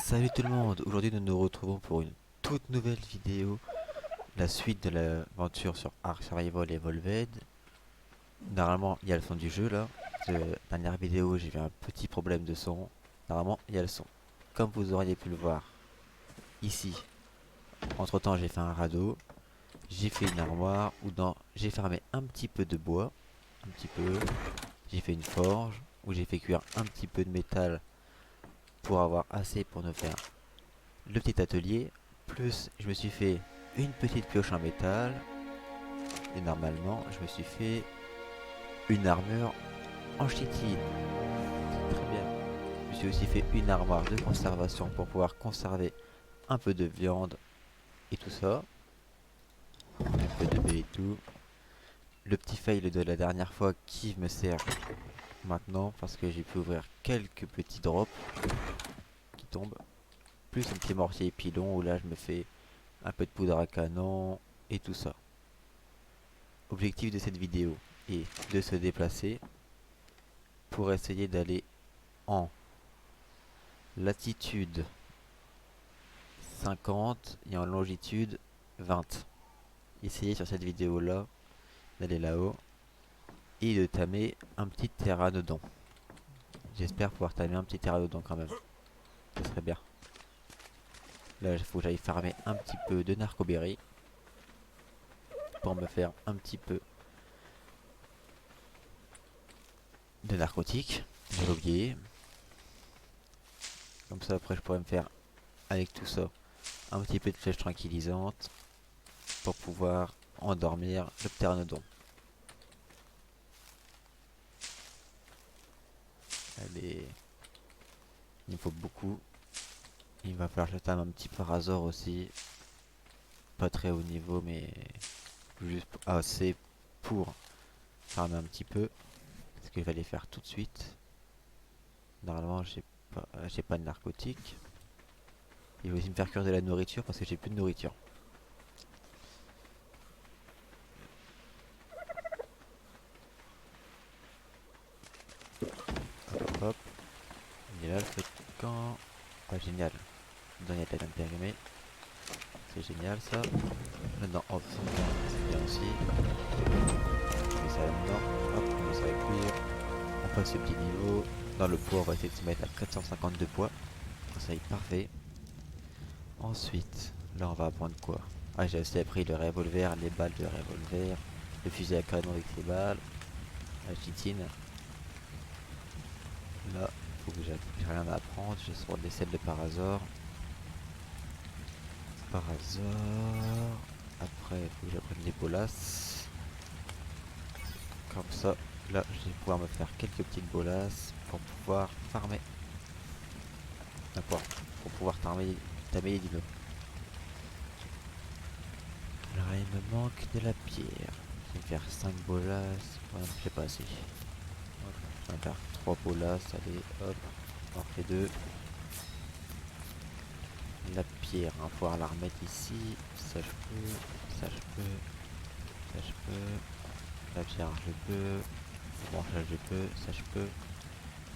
Salut tout le monde, aujourd'hui nous nous retrouvons pour une toute nouvelle vidéo, la suite de l'aventure sur Ark Survival Evolved. Normalement il y a le son du jeu là, la dernière vidéo j'ai eu un petit problème de son, normalement il y a le son. Comme vous auriez pu le voir ici, entre temps j'ai fait un radeau, j'ai fait une armoire, où j'ai fermé un petit peu de bois, un petit peu, j'ai fait une forge, où j'ai fait cuire un petit peu de métal pour avoir assez pour nous faire le petit atelier, plus je me suis fait une petite pioche en métal, et normalement je me suis fait une armure en chitine. Très bien. Je me suis aussi fait une armoire de conservation pour pouvoir conserver un peu de viande et tout ça, un peu de baie et tout. Le petit fail de la dernière fois qui me sert maintenant parce que j'ai pu ouvrir quelques petits drops qui tombent, plus un petit mortier pilon où là je me fais un peu de poudre à canon et tout ça. Objectif de cette vidéo est de se déplacer pour essayer d'aller en latitude 50 et en longitude 20. Essayez sur cette vidéo là d'aller là-haut et de tamer un petit pteranodon. J'espère pouvoir tamer un petit pteranodon quand même. Ce serait bien. Là il faut que j'aille farmer un petit peu de narcoberry pour me faire un petit peu de narcotique. J'ai oublié. Comme ça après je pourrais me faire avec tout ça un petit peu de flèche tranquillisante pour pouvoir endormir le pteranodon. Allez, il me faut beaucoup. Il va falloir que je tame un petit parasaure aussi. Pas très haut niveau, mais juste assez pour farmer un petit peu. Ce que je vais aller faire tout de suite. Normalement, j'ai pas de narcotique. Il va aussi me faire cuire de la nourriture parce que j'ai plus de nourriture. Hop, hop. Il est là le feu de camp. Ah, génial. Dedans, il y a de la viande périmée. C'est génial ça. Là-dedans, hop, c'est bien aussi. On met ça là-dedans. Hop, on met ça à cuire. On passe ce petit niveau. Dans le poids, on va essayer de se mettre à 450 de poids. Ça y est, parfait. Ensuite, là, on va apprendre quoi? Ah, j'ai aussi appris le revolver, les balles de revolver, le fusil à canon avec ses balles, la chitine. Là, faut que j'ai rien à apprendre. Je vais sur des selles de Parasaur. Parasaur. Après, il faut que j'apprenne les bolasses. Comme ça, là, je vais pouvoir me faire quelques petites bolasses pour pouvoir farmer. D'accord, pour pouvoir tamer les dinos. Alors, il me manque de la pierre. Je vais faire 5 bolasses. Ouais, j'ai pas assez. Hop, je vais faire 3 bolasses. Allez, hop, on en fait 2. La pierre, on va pouvoir la remettre ici. Ça, je peux. Ça, je peux. Ça, je peux. La pierre, je peux. Bon, ça, je peux. Ça, je peux.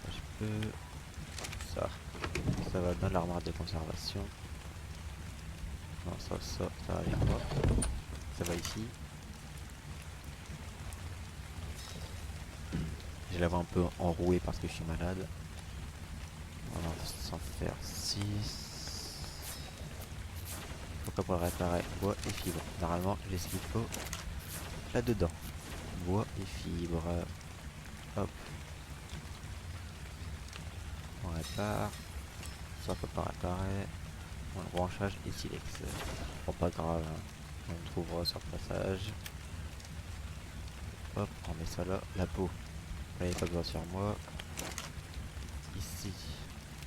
Ça, je peux. Ça va dans l'armoire de conservation. Non, ça va aller quoi. Ça va ici. Je la vois un peu enrouée parce que je suis malade. On va s'en faire 6. Pourquoi pour le réparer? Bois et fibres. Normalement, j'ai ce qu'il faut là-dedans. Bois et fibres. Hop. On répare. Ça peut pas réparer. Bon, le branchage et silex. Bon, pas grave. Hein. On le trouvera sur le passage. Hop, on met ça là. La peau. Là, il n'y a pas besoin sur moi. Ici,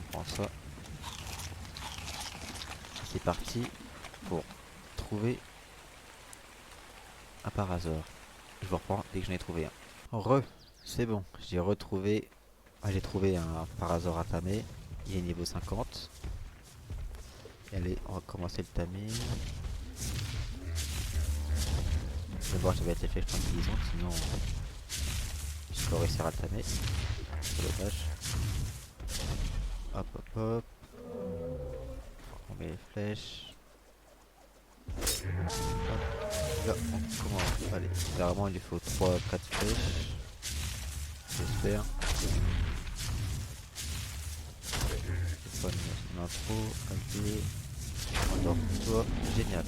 on prend ça. C'est parti pour trouver un parasaure. Je vous reprends dès que j'en ai trouvé un. C'est bon, j'ai retrouvé. Ah, j'ai trouvé un parasaure à tamer. Il est niveau 50. Et allez, on va commencer le tamer. D'abord, je vais être flèches tranquillisantes, sinon je peux réussir à le tamer. C'est dommage. Hop, hop, hop. On met les flèches. Hop. Là, on commence. Allez, clairement, il lui faut 3-4 flèches. J'espère. C'est pas une intro. Allez. On dort. Toi, génial.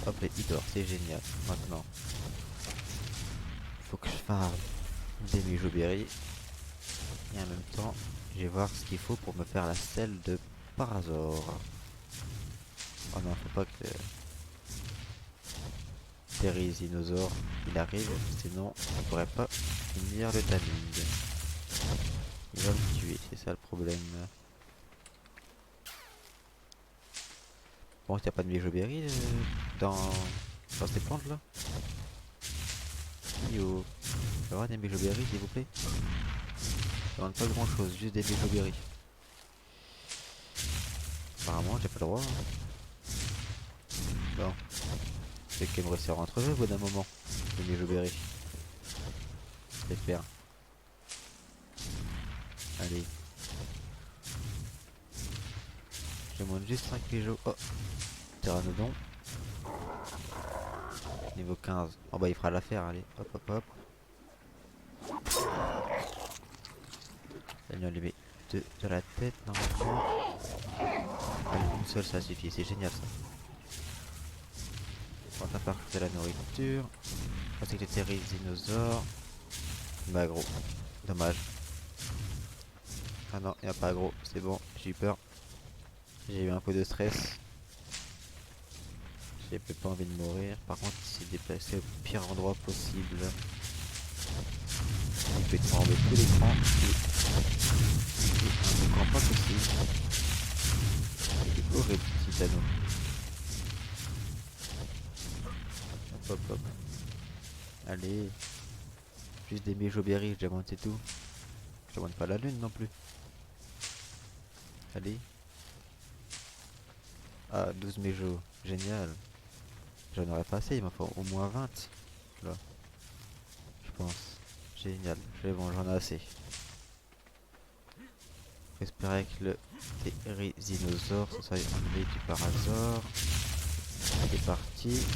Hop, et il dort, c'est génial. Maintenant, il faut que je farme des mijoberries. Et en même temps, je vais voir ce qu'il faut pour me faire la selle de Parazor. Oh non, faut pas que Therizinosaure il arrive, sinon on pourrait pas finir le timing. Il va me tuer, c'est ça le problème. Bon, il n'y a pas de mijoberry dans ces plantes là. Yo, il y avoir des mijoberry s'il vous plaît. Ça demande pas grand chose, juste des mijoberry. Apparemment j'ai pas le droit. Bon, c'est qu'elle me resserre entre eux au bout d'un moment. Les mijoberry. J'espère. Allez. Je demande juste 5 mijo. Oh, Pteranodon. Niveau 15. Oh bah il fera l'affaire, allez. Hop hop hop. On lui met 2 de la tête normalement. Allez, une seule ça suffit, c'est génial ça. On va pas de la nourriture. Je pensais que c'était dinosaure. Bah gros, dommage. Ah non, il n'y a pas gros, c'est bon, j'ai eu peur. J'ai eu un peu de stress. J'ai pas envie de mourir. Par contre, il s'est déplacé au pire endroit possible. Il peut enlever tout l'écran. Et un écran pas possible. Il est horrible, Titano. Hop hop hop. Allez. Juste des mijoberries, je demande c'est tout. Je demande pas la lune non plus. Allez. Ah, 12 méjos. Génial. J'en aurais pas assez, il m'en faut au moins 20. Là. Je pense. Génial. Bon, j'en ai assez. Faut espérer que le Therizinosaure se soit enlevé du Parazor. C'est parti.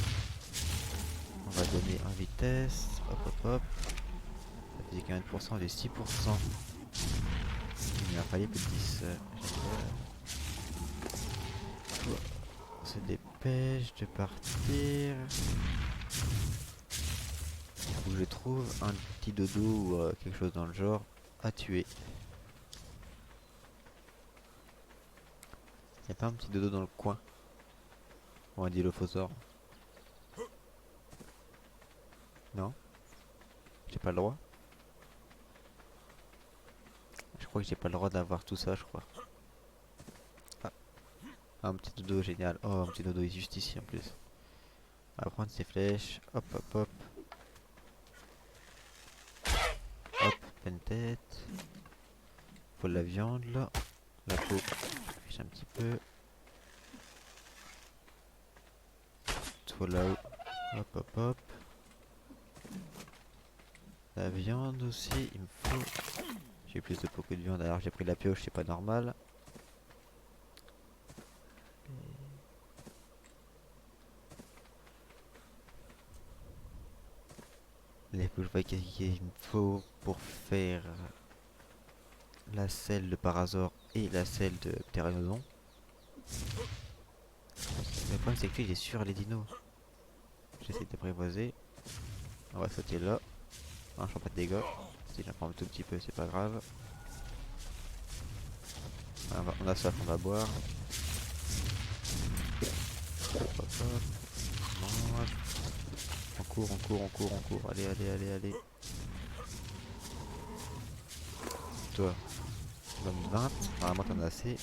On va donner en vitesse. Hop hop hop. Ça faisait 40% des 6%. Il m'a fallu plus de 10. On se dépêche de partir. Il faut que je trouve un petit dodo ou quelque chose dans le genre à tuer. Y'a pas un petit dodo dans le coin? Ou un dilophosaure? Non? J'ai pas le droit? Je crois que j'ai pas le droit d'avoir tout ça, je crois. Ah, un petit dodo génial. Oh, un petit dodo est juste ici en plus. On va prendre ses flèches. Hop, hop, hop. Hop, pleine tête. Faut de la viande là. La peau, je fiche un petit peu. Toi là-haut. Hop, hop, hop. La viande aussi, il me faut. J'ai plus de peau que de viande, alors j'ai pris la pioche, c'est pas normal. Les peaux, je vois qu'il me faut pour faire la selle de Parazor et la selle de Pteranodon. Le problème c'est que lui il est sur les dinos. J'essaie d'apprivoiser. On va sauter là. Non, je prends pas de dégâts. Si j'en prends un tout petit peu, c'est pas grave. On a soif, on va boire. Hop, hop, hop. On mange. On court, on court, on court, on court. Allez, allez, allez, allez. Toi, donne 20. Normalement, t'en as assez.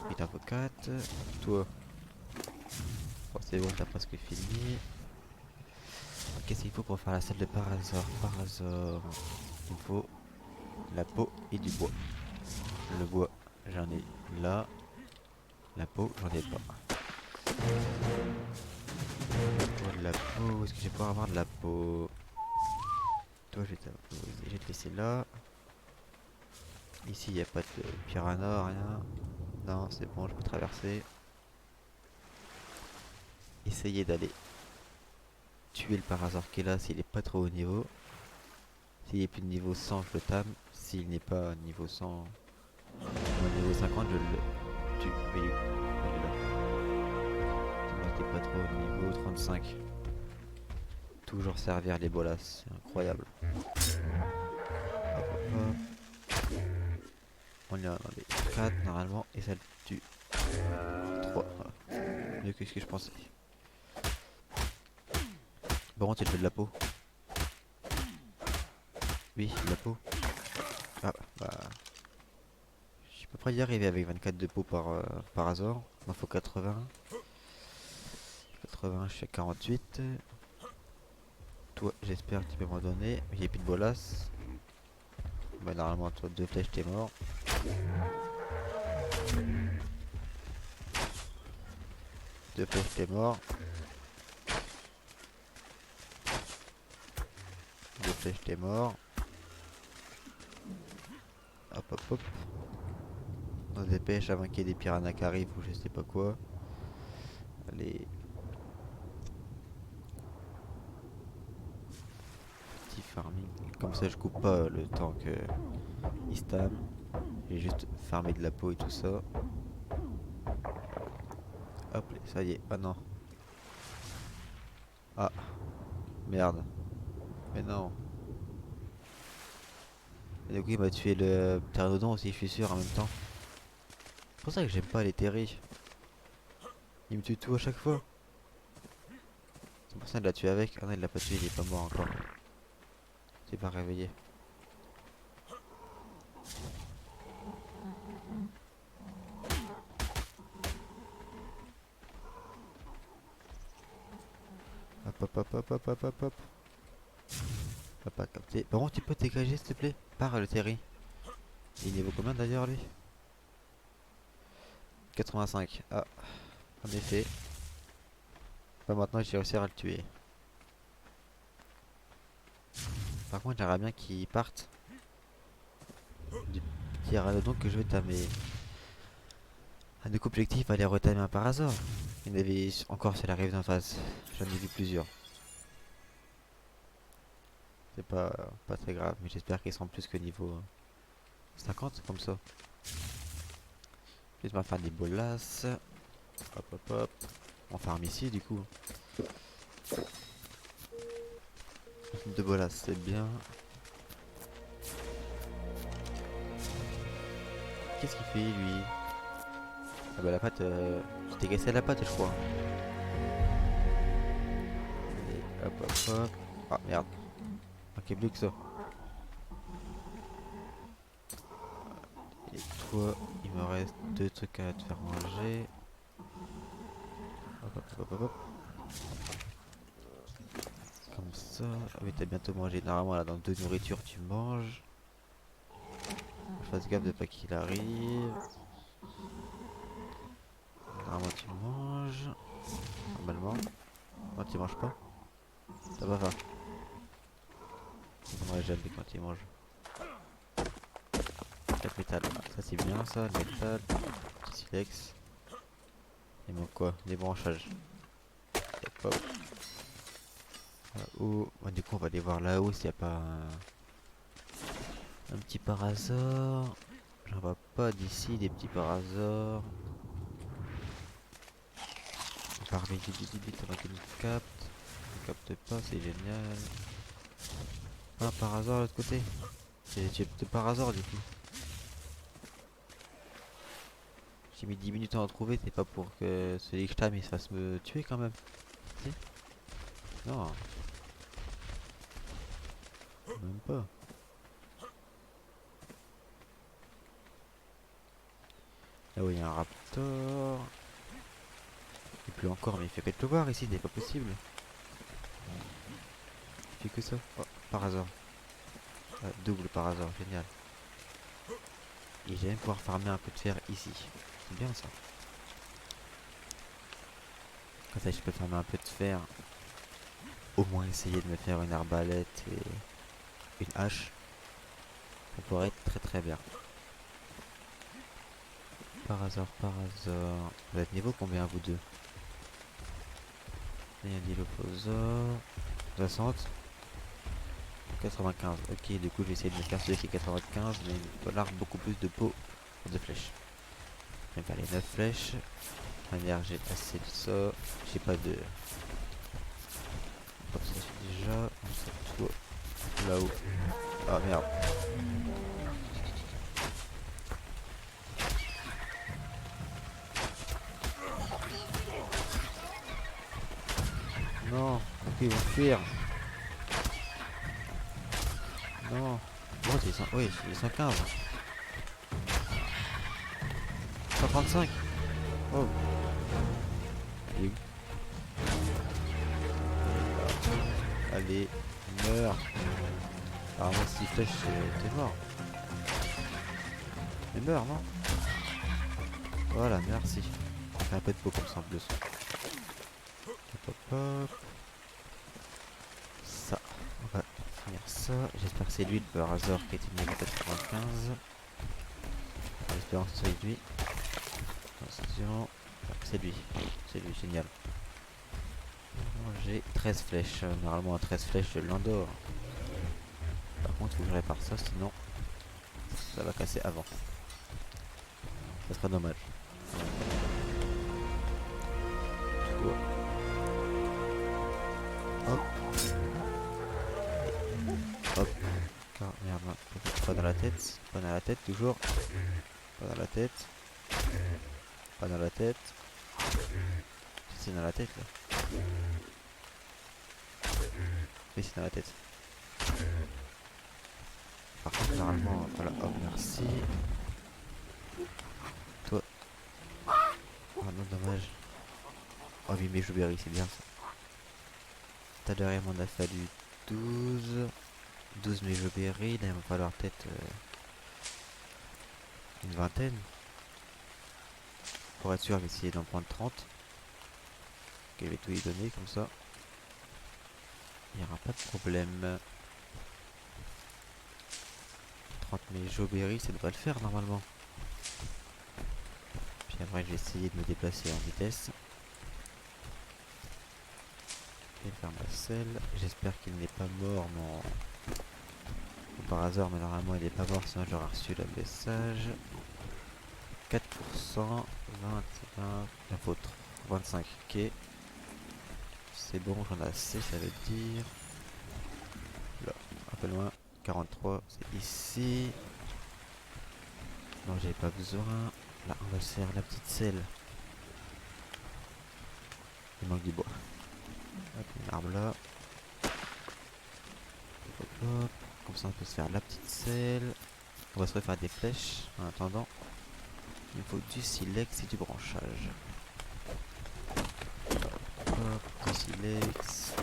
Il t'en faut 4. Toi. Bon, c'est bon, t'as presque fini. Qu'est-ce qu'il faut pour faire la selle de Parazor? Parazor. Il faut la peau et du bois. Le bois, j'en ai là. La peau, j'en ai pas. De la peau, est-ce que je vais pouvoir avoir de la peau? Toi, je vais te laisser là. Ici, il n'y a pas de piranha, rien. Non, c'est bon, je peux traverser. Essayer d'aller tuer le Parazor qui est là s'il est pas trop haut niveau. S'il est plus de niveau 100, je le tame. S'il n'est pas niveau 100, au niveau 50, je le tue. Mais il est là. Dis-moi que t'es pas trop au niveau 35. Toujours servir les bolas, c'est incroyable. Hop, hop, hop. On est dans les 4 normalement et ça le tue. 3. Voilà. Mieux que ce que je pensais. Par contre, il fait de la peau. Oui, de la peau. Ah, bah. Je suis pas prêt d'y arriver avec 24 de peau par hasard. Il m'en faut 80. 80, je suis à 48. Toi, j'espère que tu peux m'en donner. Il n'y a plus de bolas. Bah, normalement, toi, 2 flèches, t'es mort. Deux flèches, t'es mort. Deux flèches, t'es mort. Hop, hop, hop. On se dépêche avant qu'il y ait des piranhas qui arrivent ou je sais pas quoi. Allez. Petit farming. Comme ça, je coupe pas le temps que il stam. J'ai juste farmé de la peau et tout ça. Hop, ça y est. Ah non. Ah, merde. Mais non. Et du coup, il m'a tué le pteranodon aussi, je suis sûr, en même temps. C'est pour ça que j'aime pas les terris. Il me tue tout à chaque fois. C'est pour ça qu'il l'a tué avec. Ah non, il l'a pas tué, il est pas mort encore. Il s'est pas réveillé. Hop, hop, hop, hop, hop, hop, hop, hop. T'as pas capté. Par contre, tu peux te dégager, s'il te plaît? Par le terri. Il niveau combien d'ailleurs, lui? 85. Ah, en effet. Bah, maintenant, j'ai réussi à le tuer. Par contre, j'aimerais bien qu'il parte du petit rhinodon que je vais tamer. Un de objectif, aller retamer un par hasard. Il y en avait encore sur la rive d'en face. J'en ai vu plusieurs. C'est pas très grave, mais j'espère qu'ils seront plus que niveau 50 comme ça. Je vais faire des bolas. Hop hop hop. On farm ici du coup. Deux bolas, c'est bien. Qu'est-ce qu'il fait lui? Ah bah la patte, tu t'es cassé la patte je crois. Allez, hop hop hop. Ah merde. Ok, plus que ça. Et toi, il me reste deux trucs à te faire manger. Hop hop hop hop hop. Comme ça. Ah oui, t'as bientôt mangé. Normalement là dans deux nourritures tu manges. Je fasse gaffe de pas qu'il arrive. Normalement tu manges. Normalement. Non tu manges pas. Ça va. Moi jamais quand il mange. 4 métal. Ça c'est bien ça, le métal. Petit silex. Il manque quoi? Des branchages. Hop hop. Là-haut. Ouais, du coup on va aller voir là-haut s'il n'y a pas un petit par hasard. J'en vois pas d'ici des petits par hasard. Parmi vite avant qu'il nous capte. Il capte pas, c'est génial. Ah par hasard l'autre côté. C'est par hasard du coup. J'ai mis 10 minutes à en trouver, c'est pas pour que celui que je tame il se fasse me tuer quand même. Si? Non. Même pas. Là où il y a un raptor. Et plus encore, mais il fait que de pleuvoir ici, c'est pas possible. Il fait que ça. Oh, par hasard. Ah, double par hasard, génial. Et j'aime pouvoir farmer un peu de fer ici. C'est bien ça. Comme ça je peux farmer un peu de fer. Au moins essayer de me faire une arbalète et une hache. Ça pourrait être très très bien. Par hasard, par hasard. Vous êtes niveau combien vous deux? Il y a un Dilophosaure. 60. 95. Ok, du coup, je vais essayer de me faire celui qui est 95, mais il me falloir beaucoup plus de peau pour de flèches. Je vais faire les 9 flèches. Manière, j'ai assez de ça. J'ai pas de. Hop, ça j'ai déjà. On se retrouve là-haut. Ah merde. Non, ok, ils vont fuir. Non. Oh, c'est 100... Oui, c'est 115. 135. Oh. Il est où? Allez, meurs. Alors moi, si flèche, t'es mort. Mais meurs, non? Voilà, merci. Fait un peu de peau comme ça en plus. Hop, hop, hop. Ça, on va finir ça. J'espère que c'est lui le hasard qui était niveau 95. J'espère que c'est lui. Attention. C'est lui. C'est lui, génial. J'ai 13 flèches. Normalement, à 13 flèches, je l'endors. Par contre, il faut que je répare ça, sinon ça va casser avant. Ça sera dommage. Hop. Hop. Ah, merde, pas dans la tête. Pas dans la tête, toujours. Pas dans la tête. Pas dans la tête. C'est dans la tête là. Oui, c'est dans la tête. Par contre, normalement, voilà. Oh, merci. Toi. Oh non, dommage. Oh oui, mais Jouberry, c'est bien ça. Tout à l'heure, il m'en a fallu 12. 12 Jouberry, là il va falloir peut-être une vingtaine. Pour être sûr, je vais essayer d'en prendre 30. Ok, je vais tout y donner comme ça. Il n'y aura pas de problème. 30 Jouberry, ça devrait le faire normalement. Puis après, je vais essayer de me déplacer en vitesse. Et faire ma selle. J'espère qu'il n'est pas mort, non. Par hasard, mais normalement il est pas mort, sinon j'aurais reçu le message. 4%, 20, 20, il faut 25, ok. C'est bon, j'en ai assez, ça veut dire. Là, un peu loin, 43, c'est ici. Non, j'avais pas besoin. Là, on va se faire la petite selle. Il manque du bois. Hop, une arbre là. Hop, hop. Comme ça, on peut se faire la petite selle. On va se refaire des flèches en attendant. Il me faut du silex et du branchage. Hop, du silex.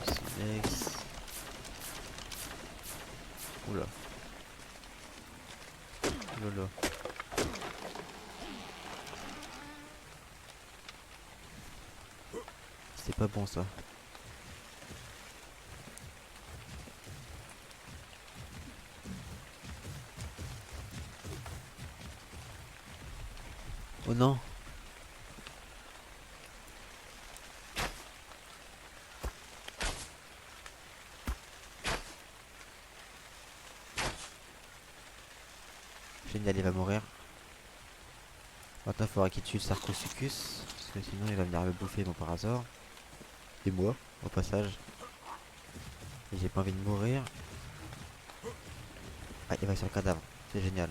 Du silex. Oula. Lolo. C'est pas bon ça. Oh non. Génial, il va mourir. Maintenant, il faudra qu'il tue le Sarcosuchus. Parce que sinon, il va venir me bouffer, bon, par hasard. Et moi, au passage. Et j'ai pas envie de mourir. Ah, il va sur le cadavre. C'est génial.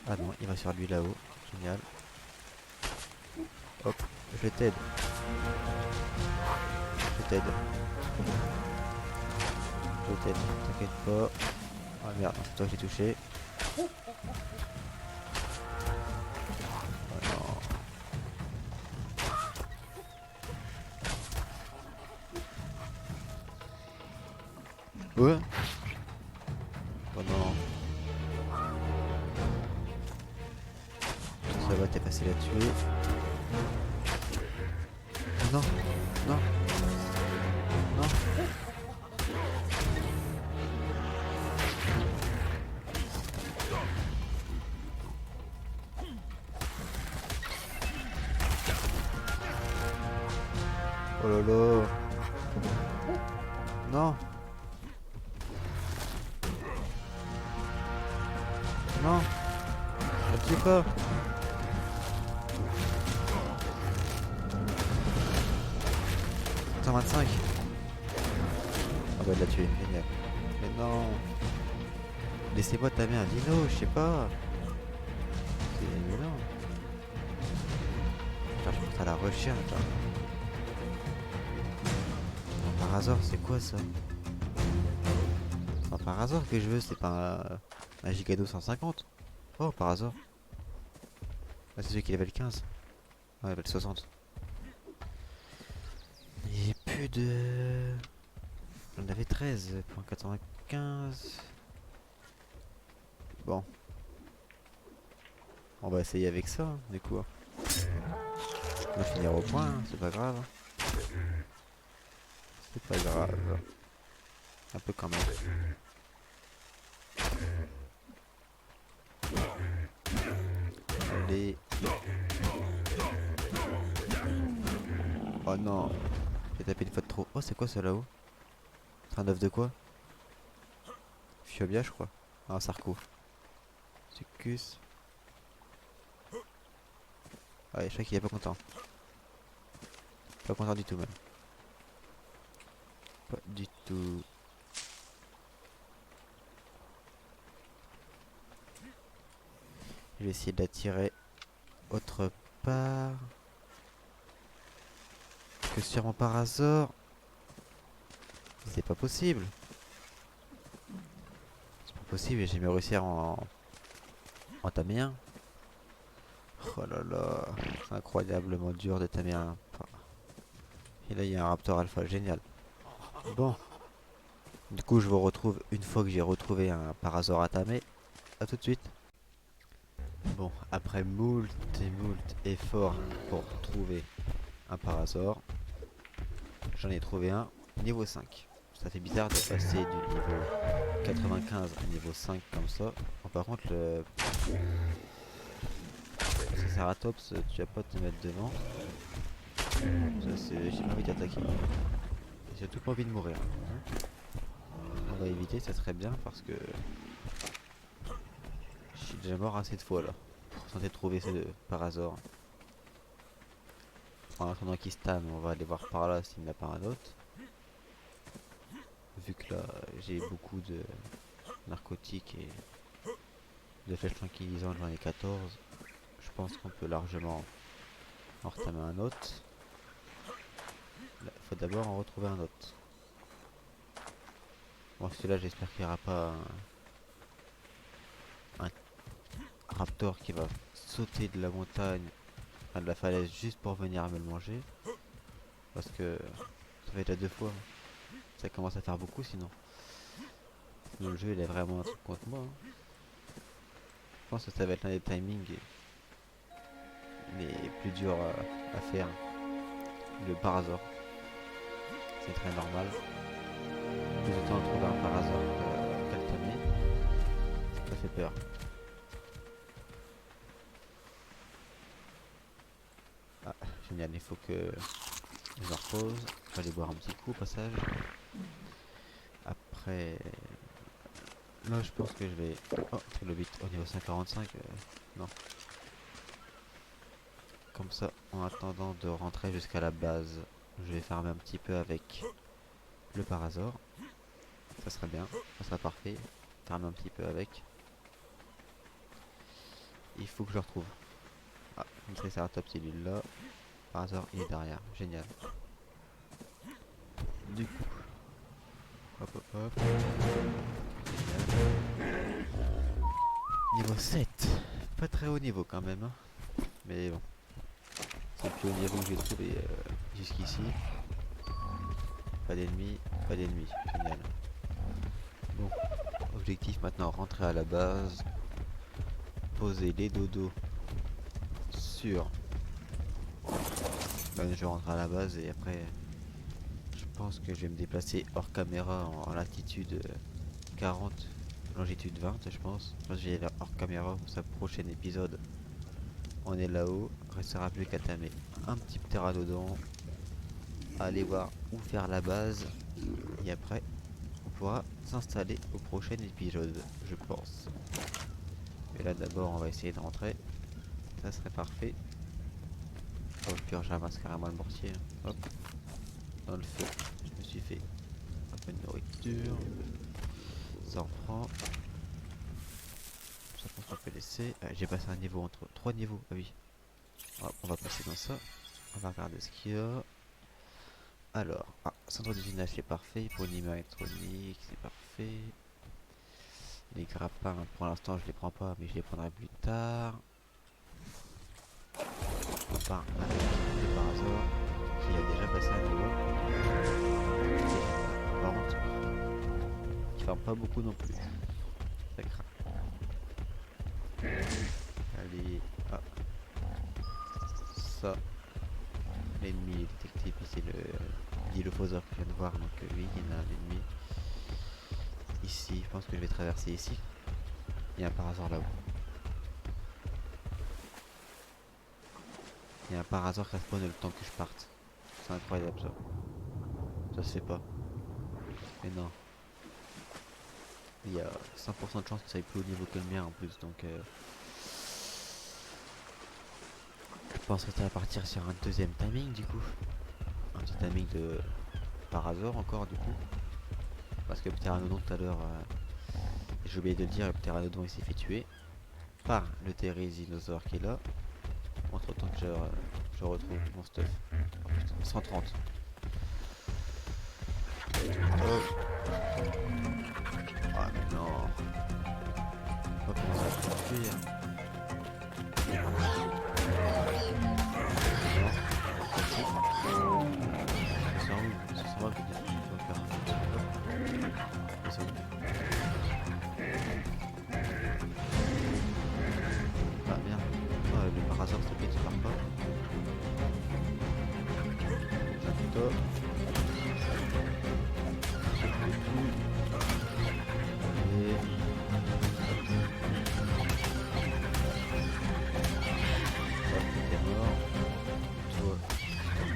Ah non, il va sur lui là-haut. Génial. Hop, je t'aide. Je t'aide. Je t'aide, t'inquiète pas. Ah merde, c'est toi que j'ai touché. Oh non. Ouais. Oh non. Ça va, t'es facile à tuer. Oh non, non, non. Oh là là. Non. Non. Ne tue pas. 125. Ah bah il l'a tué, génial. Mais non. Laissez-moi tamer un dino, je sais pas. C'est énorme. Genre je pense à la recherche là. Non, par hasard, c'est quoi ça? Non, par hasard que je veux, c'est pas un Gigado 150. Oh, par hasard. Ah, c'est celui qui est level 15. Ouais, level 60. J'ai plus de... J'en avais 13,95. Bon. On va essayer avec ça, hein, du coup. On va finir au point, hein, c'est pas grave. C'est pas grave. Un peu quand même. Allez. Oh non. J'ai tapé une fois de trop. Oh, c'est quoi ça là-haut? C'est un œuf de quoi? Fiobia, je crois. Ah, un Sarco. Succus. Ouais, je crois qu'il est pas content. Pas content du tout, même. Pas du tout. Je vais essayer de l'attirer autre part. Que sûrement par hasard. C'est pas possible. C'est pas possible, j'ai jamais réussi à en tamer un. Oh là là, c'est incroyablement dur de tamer un. Et là il y a un Raptor Alpha, génial. Bon, du coup je vous retrouve une fois que j'ai retrouvé un Parasaur à tamer. A tout de suite. Bon, après moult et moult efforts pour trouver un Parasaur, j'en ai trouvé un niveau 5. Ça fait bizarre de passer du niveau 95 à niveau 5 comme ça. Bon, par contre le Ceratops, tu vas pas te mettre devant. Ça c'est... J'ai pas envie d'attaquer. J'ai surtout pas envie de mourir. On va éviter, ça serait bien parce que je suis déjà mort assez de fois là pour tenter de trouver ce Parasaur. En attendant qu'il se tame, on va aller voir par là s'il n'y en a pas un autre. Vu que là j'ai beaucoup de narcotiques et de flèches tranquillisantes, j'en ai 14. Je pense qu'on peut largement en retamer un autre. Il faut d'abord en retrouver un autre. Bon, celui-là, j'espère qu'il n'y aura pas un raptor qui va sauter de la montagne, enfin de la falaise, juste pour venir me le manger. Parce que ça fait déjà 2 fois. Ça commence à faire beaucoup sinon. Sinon le jeu, il est vraiment un truc contre moi. Hein. Je pense que ça va être l'un des timings les plus durs à faire. Le Parasaur. C'est très normal. Plus de temps à trouver un Parasaur qu'à le tamer. Ça fait peur. Ah, génial, il faut que je me repose. Je vais aller boire un petit coup au passage. Après... Là, je pense que je vais... Oh, le bit au niveau 145. Non. Comme ça, en attendant de rentrer jusqu'à la base, je vais farmer un petit peu avec le Parasaur. Ça serait bien, ça serait parfait. Farmer un petit peu avec. Il faut que je le retrouve. Ah, une Triceratops, il est là. Parasaur, il est derrière. Génial. Du coup... Hop hop hop. Génial. Niveau 7. Pas très haut niveau quand même. Hein. Mais bon. C'est le plus haut niveau que j'ai trouvé jusqu'ici. Pas d'ennemis, pas d'ennemis. Génial. Bon. Objectif maintenant, rentrer à la base. Poser les dodos sur... Ben, je rentre à la base et après... Je pense que je vais me déplacer hors caméra en latitude 40, longitude 20 je pense. Je pense que je vais aller hors caméra pour ce prochain épisode. On est là-haut, restera plus qu'à tamer un petit pteranodon aller voir où faire la base. Et après, on pourra s'installer au prochain épisode, je pense. Mais là d'abord on va essayer de rentrer. Ça serait parfait. Au pire je ramasse carrément le mortier. Hop. Dans le feu. Je me suis fait un peu de nourriture. Ça reprend. Je pense qu'on peut laisser. J'ai passé un niveau entre 3 niveaux. Ah oui. Hop, on va passer dans ça. On va regarder ce qu'il y a. Alors, centre d'usinage c'est parfait. Polymer électronique c'est parfait. Les grappins pour l'instant je les prends pas mais je les prendrai plus tard. On part avec le par hasard qui a déjà passé un niveau. Par contre, qui ferme pas beaucoup non plus. Ça craint. Allez, ça. L'ennemi est détecté, puis c'est le dilophosaure que je viens de voir, donc oui, il y en a un ennemi. Ici, je pense que je vais traverser ici. Il y a un par hasard là-haut. Il y a un par hasard qui spawn le temps que je parte. C'est incroyable ça. Ça se fait pas. Mais non. Il y a 100% de chance que ça aille plus haut niveau que le mien en plus, donc je pense que ça va partir sur un deuxième timing du coup. Un petit timing de par hasard encore du coup. Parce que Pteranodon tout à l'heure, j'ai oublié de le dire, Pteranodon il s'est fait tuer par le Thérizinosaure qui est là. Entre temps que je retrouve mon stuff. Oh, putain, 130. Oh. Ah mais non. On va commencer à se fuir. Ça sert où? Ça sert à quoi de faire un petit peu. Ça où? Ah merde. Oh, le par hasard s'il te plaît tu pars pas. Top. Et... hop, t'es mort. Toi,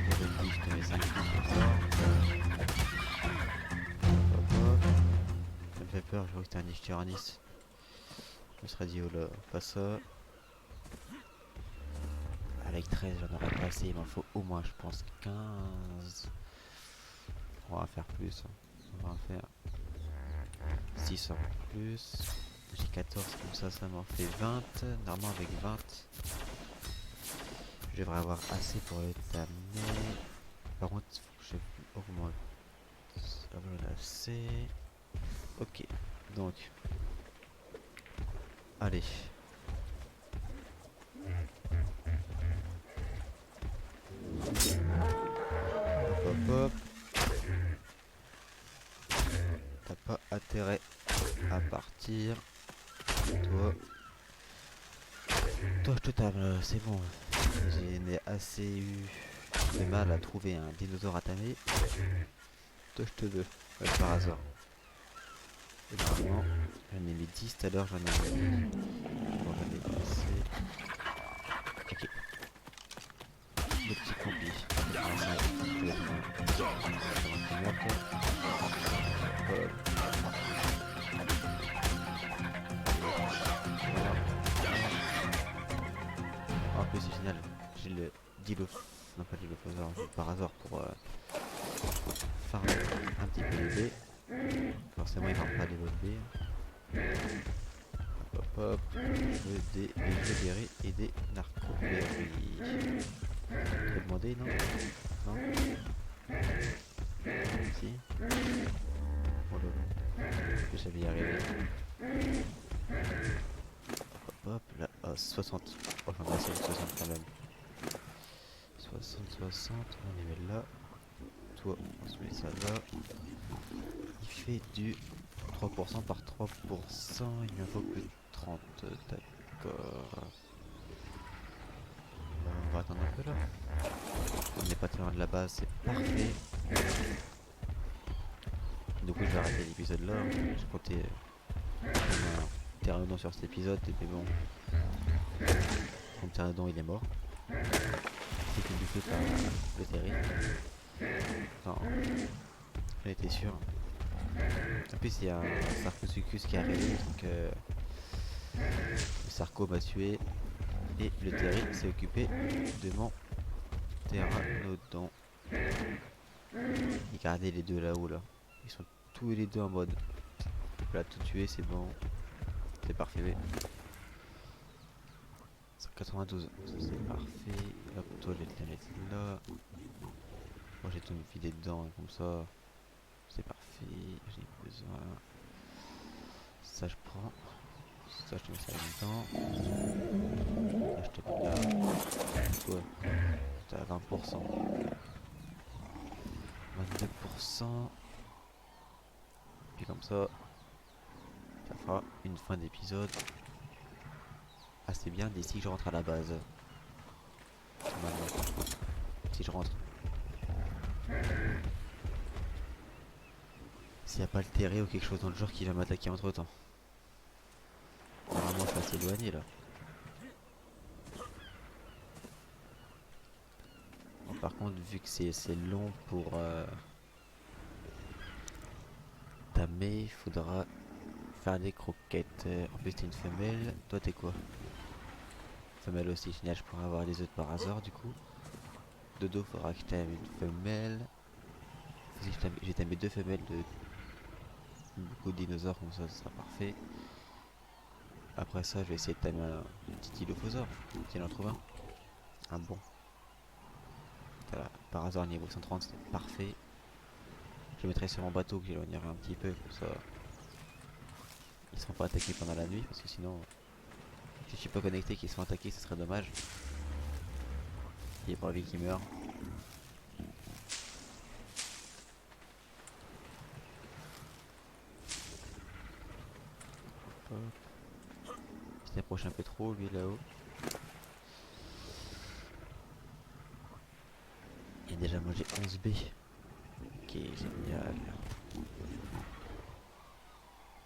pour une vie, je te mets 5 kills comme ça. Hop hop. Ça me fait peur, je vois que c'était un Ichthyornis. Je me serais dit, oh là, pas ça. Avec 13, j'en aurais pas assez, il m'en faut au moins, je pense, 15. On va en faire plus. On va en faire 6 en plus. J'ai 14, comme ça m'en fait 20. Normalement, avec 20, je devrais avoir assez pour le terminer. Par contre, il faut que je augmente. Ça va assez. Ok, donc. Allez. Hop hop hop. T'as pas intérêt à partir. Toi je te table, c'est bon. J'ai assez eu de mal à trouver un dinosaure à tamer. Toi je te veux, par hasard. Et normalement, j'en ai mis 10 tout à l'heure, j'en ai mis. Bon, j'en ai assez. Ok. Le petit combi. En plus c'est génial, j'ai le non pas dilophosaure, par hasard pour farmer un petit peu les baies. Forcément il farme pas les bonnes baies. Hop hop hop, des blueberries et des narcoberries. Tu peux demander non? Non? Si? Oh là là, est-ce que ça va y arriver? Hop hop, là, 60. Oh j'en ai assez de 60 quand même. 60, on les met là. Toi, on se met ça là. Il fait du 3% par 3%, il me faut plus de 30, d'accord. On va attendre un peu là. On n'est pas très loin de la base, c'est parfait. Du coup je vais arrêter l'épisode là, je comptais un pteranodon sur cet épisode, mais bon. Mon pteranodon il est mort. C'est une du feu par le terrible. Non, j'en étais sûr. En plus, il y a un Sarcosuchus qui est arrivé, donc le Sarco m'a tué. Et le Terry s'est occupé de mon Pteranodon. Regardez les deux là-haut là. Ils sont tous les deux en mode. Là, tout tué, c'est bon. C'est parfait. 192, ça c'est parfait. Hop, toi je vais te les mettre là. Moi j'ai tout vidé dedans, hein, comme ça. C'est parfait, j'ai besoin. Ça je prends. Ça je te mets ça dedans. Là je te mets là. Toi, t'es à 20%. 22%. Puis comme ça fera une fin d'épisode. Ah c'est bien d'ici que je rentre à la base. Maintenant. Si je rentre. S'il n'y a pas le terré ou quelque chose dans le genre qui va m'attaquer entre temps. Normalement je suis assez éloigné là. Bon, par contre vu que c'est long pour tamer, il faudra faire des croquettes. En plus t'es une femelle, toi t'es quoi? Femelle aussi, génial, je pourrais avoir des œufs par hasard du coup. Dodo, faudra que je t'aime une femelle. Si j'ai tamé deux femelles de beaucoup de dinosaures, comme ça ce sera parfait. Après ça je vais essayer de tamer un petit dilophosaure, si j'en trouve un. Un bon. Voilà, par hasard niveau 130 c'est parfait. Je mettrai sur mon bateau que j'éloignerai un petit peu, comme ça ils seront pas attaqués pendant la nuit, parce que sinon si je suis pas connecté qu'ils sont attaqués ce serait dommage. Il est pas envie qu'ils meurent. Il s'approche un peu trop lui là-haut. Il a déjà mangé 11 B. Ok, génial.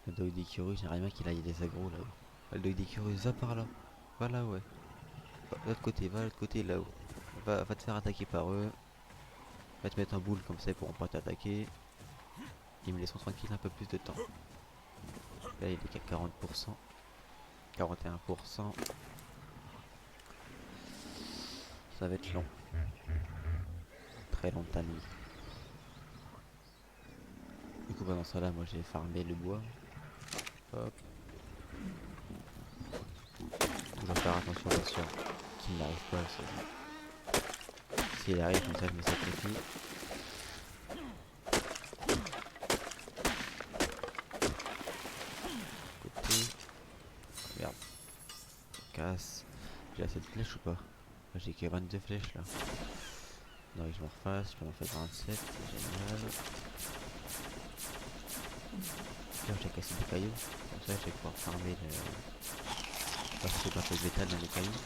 Le dog d'écureuil, j'aimerais bien qu'il aille des agros là-haut. Le dog d'écureuil, va par là. Va là, ouais. Va de l'autre côté, va de l'autre côté là-haut. Va te faire attaquer par eux. Va te mettre en boule comme ça, ils pourront pas t'attaquer. Ils me laisseront tranquille un peu plus de temps. Là, il est qu'à 40%. 41%. Ça va être long. Très long de timing. Du coup, pendant ça là, moi j'ai farmé le bois. Hop. Toujours faire attention bien sûr qu'il n'arrive pas à se... S'il arrive comme ça, je me sacrifie. Côté. Merde. Casse. J'ai assez de flèches ou pas? J'ai que 22 flèches là. Non, je me refasse, je peux en faire 27, c'est génial. Là, j'ai cassé des cailloux, comme ça je vais pouvoir farmer le... passer un peu de métal dans les cailloux.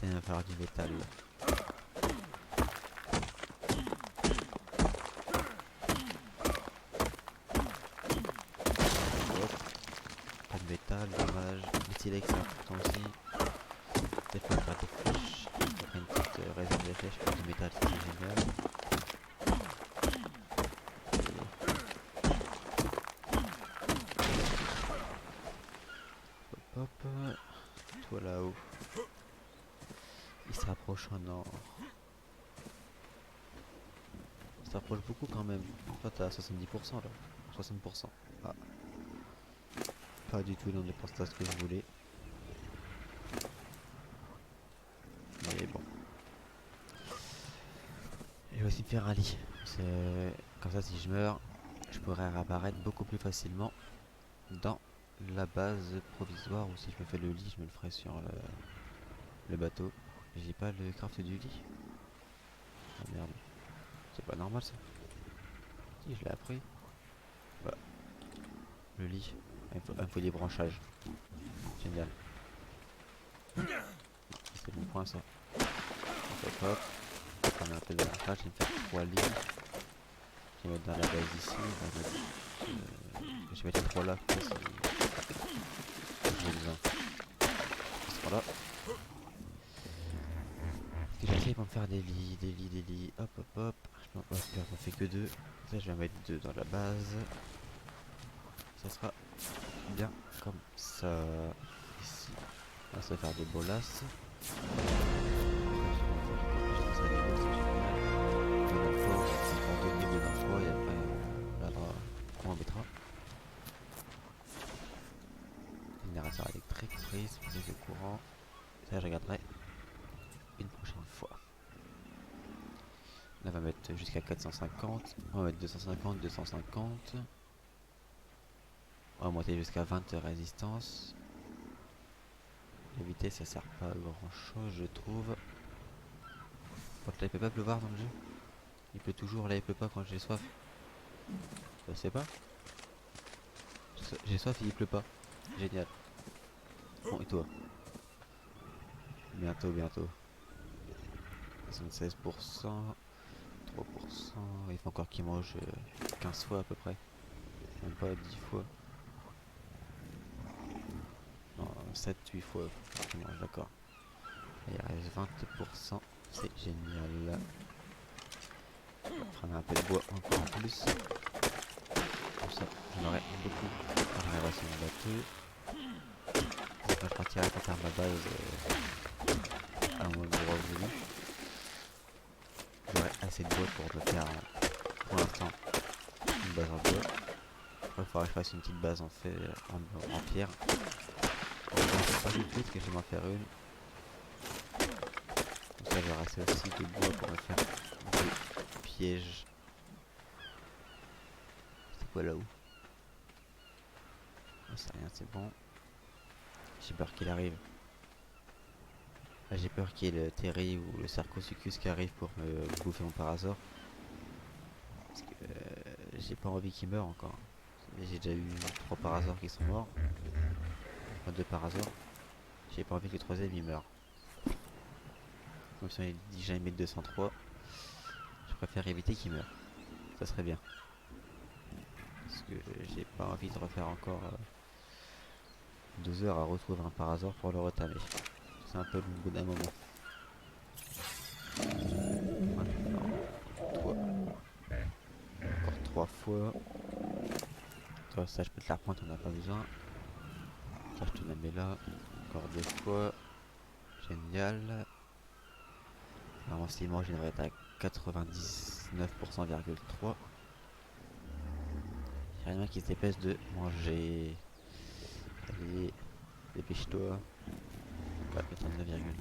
Ça va falloir du métal. Hop. Pas de métal, dommage. Le silex c'est important aussi. Peut-être pas faire des flèches. Je ferai une petite réserve de flèches pour du métal, c'est génial. Hop, hop. Toi là-haut. Il se rapproche en or. Il se rapproche beaucoup quand même. Toi t'as 70% là. 60%. Ah. Pas du tout dans les stats que je voulais. Mais bon. Je vais aussi me faire un lit. Comme ça si je meurs, je pourrais réapparaître beaucoup plus facilement dans la base provisoire. Ou si je me fais le lit, je me le ferai sur le bateau. J'ai pas le craft du lit. Ah merde. C'est pas normal ça. Si je l'ai appris. Bah. Le lit. Il me faut des branchages. Génial. C'est mon point ça. Hop hop. On a un peu de branchage, il me fait 3 lits. Je vais mettre dans la base ici. Je vais mettre les 3 là. J'ai besoin. Ils seront là. faire des lits, des lits, des lits. Hop, hop, hop. J'en fais que deux. Ça, je vais mettre deux dans la base. Ça sera bien comme ça. Ici, on va se faire des bolasses. Et après, là, on mettra générateur électrique, prise, prise de courant. Ça, je regarderai une prochaine fois. Là, on va mettre jusqu'à 450. On va mettre 250, 250. On va monter jusqu'à 20 de résistance. La vitesse, ça sert pas à grand chose, je trouve. Quand là, il peut pas pleuvoir dans le jeu. Il pleut toujours, là, il pleut pas quand j'ai soif. Je sais pas. J'ai soif et il pleut pas. Génial. Bon, et toi? Bientôt, bientôt. 76%, 3%. Il faut encore qu'il mange 15 fois à peu près. Même pas 10 fois. Non, 7-8 fois qu'il mange, d'accord. Il reste 20%. C'est génial. On va prendre un peu de bois encore en plus. Comme ça, j'en aurai beaucoup quand j'arriverai sur mon bateau. Quand je partirai pour faire ma base à un moment revenu, j'aurai assez de bois pour me faire pour l'instant une base en bois. Après, il faudra que je fasse une petite base en pierre. Bon, c'est pas tout de suite que je vais m'en faire une. Comme ça, j'aurai assez aussi de bois pour me faire des pièges. C'est quoi là-haut? C'est rien, c'est bon. J'ai peur qu'il arrive. Là, j'ai peur qu'il y ait le Terry ou le Sarcosuchus qui arrive pour me bouffer mon parasaure. Parce que j'ai pas envie qu'il meure encore. J'ai déjà eu 3 parasaures qui sont morts. Enfin 2 parasaures. J'ai pas envie que le troisième il meure. Comme si on est déjà aimé 203. Je préfère éviter qu'il meure. Ça serait bien. Parce que j'ai pas envie de refaire encore 12 heures à retrouver un parasaure pour le retamer. C'est un peu le bout d'un moment. Maintenant, toi. Encore 3 fois. Toi, ça je peux te la reprendre, on n'a pas besoin. Ça je te la mets là. Encore 2 fois. Génial. Alors s'il mange, il devrait être à 99,3%. Y'a rien qui se dépêche de manger. Allez, dépêche-toi. Ouais,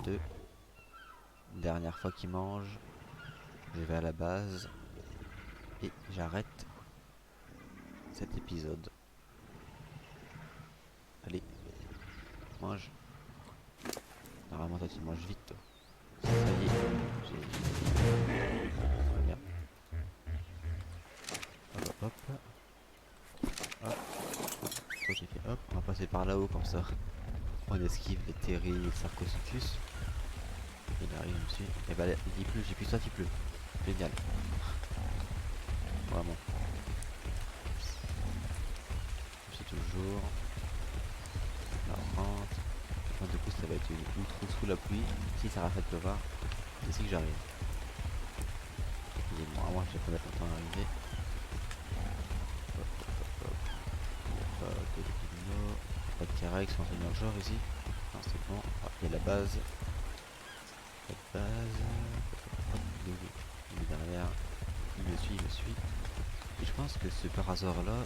99,2. Dernière fois qu'il mange. Je vais à la base. Et j'arrête cet épisode. Allez, mange. Normalement toi tu manges vite toi. Ça y est, très bien. Hop hop hop. Hop. Toi j'ai fait hop, on va passer par là-haut comme ça. On esquive les Terry et le Sarcosuchus. Il arrive dessus. Et bah il pleut, j'ai plus ça, il pleut. Génial. Vraiment. C'est toujours. La rente. Enfin, du coup ça va être une outro sous la pluie. Si ça rafale pleuvoir, c'est ici que j'arrive. Moi je vais pas mettre longtemps à arriver. Hop, hop, hop. Il n'y a pas de Lino. Pas de T-Rex ou un truc dans le genre ici. Non c'est bon. Ah, il y a la base. La base. Hop, il est derrière. Il me suit, il me suit. Et je pense que ce parasaure là,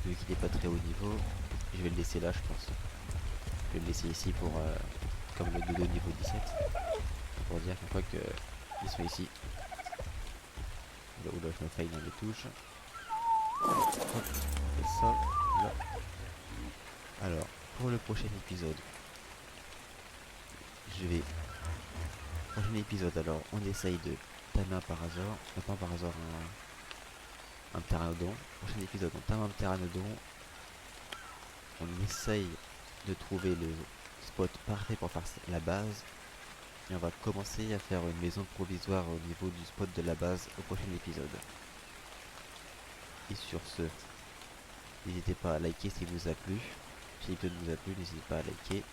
vu qu'il est pas très haut niveau, je vais le laisser là je pense. Je vais le laisser ici pour comme le dodo niveau 17. Pour dire qu'une fois qu'ils sont ici. Oula, je me faille dans les touches. Hop, et ça, là. Alors, pour le prochain épisode, je vais... Prochain épisode, alors, on essaye de tamer un parasaure. Pas un parasaure, un pteranodon. Prochain épisode, on tame un pteranodon. On essaye de trouver le spot parfait pour faire la base. Et on va commencer à faire une maison provisoire au niveau du spot de la base au prochain épisode. Et sur ce, n'hésitez pas à liker si vous a plu. Si l'épisode vous a plu, n'hésitez pas à liker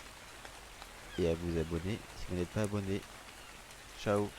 et à vous abonner si vous n'êtes pas abonné. Ciao.